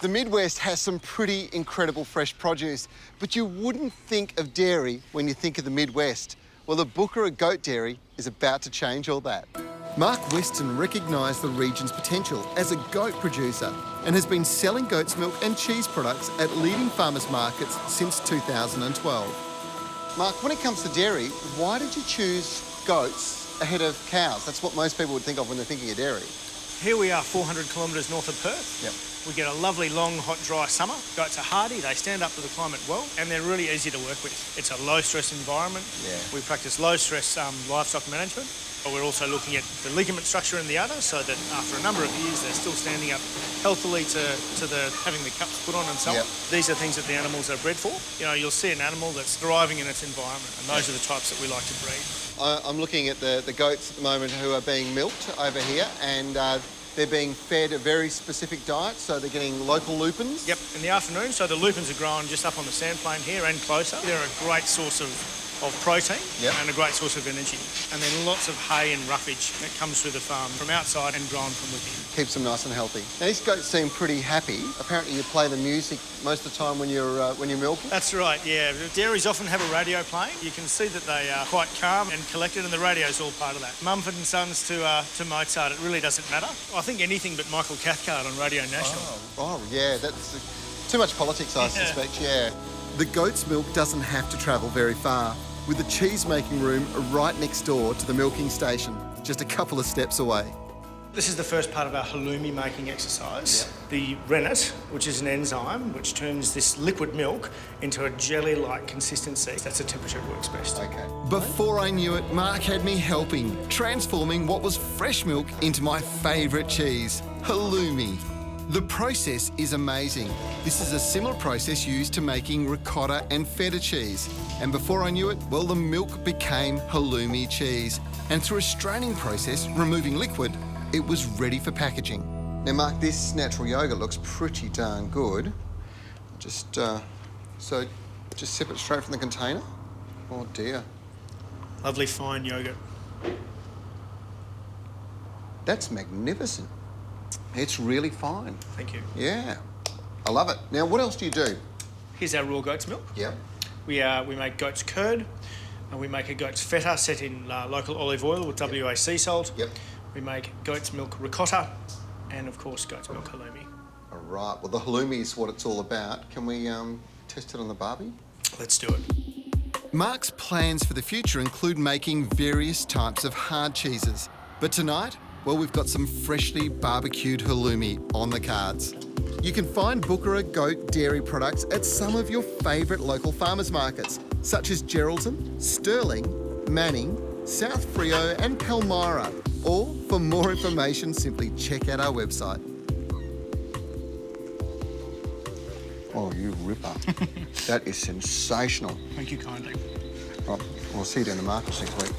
The Midwest has some pretty incredible fresh produce, but you wouldn't think of dairy when you think of the Midwest. Well, the Bookara Goat Dairy is about to change all that. Mark Weston recognised the region's potential as a goat producer and has been selling goat's milk and cheese products at leading farmers markets since 2012. Mark, when it comes to dairy, why did you choose goats ahead of cows? That's what most people would think of when they're thinking of dairy. Here we are 400 kilometres north of Perth. Yep. We get a lovely, long, hot, dry summer. Goats are hardy, they stand up to the climate well, and they're really easy to work with. It's a low-stress environment. Yeah. We practice low-stress livestock management. But we're also looking at the ligament structure in the udder so that after a number of years they're still standing up healthily to having the cups put on and so on. Yep. These are things that the animals are bred for. You know, you'll see an animal that's thriving in its environment, and those are the types that we like to breed. I'm looking at the goats at the moment who are being milked over here, and they're being fed a very specific diet, so they're getting local lupins. Yep, in the afternoon, so the lupins are growing just up on the sandplain here and closer. They're a great source of protein. Yep. And a great source of energy. And then lots of hay and roughage that comes through the farm from outside and grown from within. Keeps them nice and healthy. Now, these goats seem pretty happy. Apparently you play the music most of the time when you're milking. That's right, yeah. Dairies often have a radio playing. You can see that they are quite calm and collected, and the radio's all part of that. Mumford and Sons to Mozart, it really doesn't matter. I think anything but Michael Cathcart on Radio National. Oh yeah, that's too much politics, I suspect, yeah. The goat's milk doesn't have to travel very far, with the cheese-making room right next door to the milking station, just a couple of steps away. This is the first part of our Haloumi making exercise. Yep. The rennet, which is an enzyme which turns this liquid milk into a jelly-like consistency. That's the temperature it works best. Okay. Before I knew it, Mark had me helping, transforming what was fresh milk into my favourite cheese, Haloumi. The process is amazing. This is a similar process used to making ricotta and feta cheese. And before I knew it, well, the milk became Haloumi cheese. And through a straining process, removing liquid, it was ready for packaging. Now, Mark, this natural yogurt looks pretty darn good. Just sip it straight from the container. Oh, dear. Lovely fine yogurt. That's magnificent. It's really fine. Thank you. Yeah, I love it. Now, what else do you do? Here's our raw goat's milk. Yep. We make goat's curd, and we make a goat's feta set in local olive oil with WA sea salt. Yep. We make goat's milk ricotta, and of course goat's milk halloumi. All right. Well, the halloumi is what it's all about. Can we test it on the barbie? Let's do it. Mark's plans for the future include making various types of hard cheeses. But tonight, well, we've got some freshly barbecued halloumi on the cards. You can find Bookara Goat Dairy products at some of your favourite local farmers markets, such as Geraldton, Stirling, Manning, South Freo and Palmyra. Or, for more information, simply check out our website. Oh, you ripper. That is sensational. Thank you kindly. Right, we'll see you down the markets next week.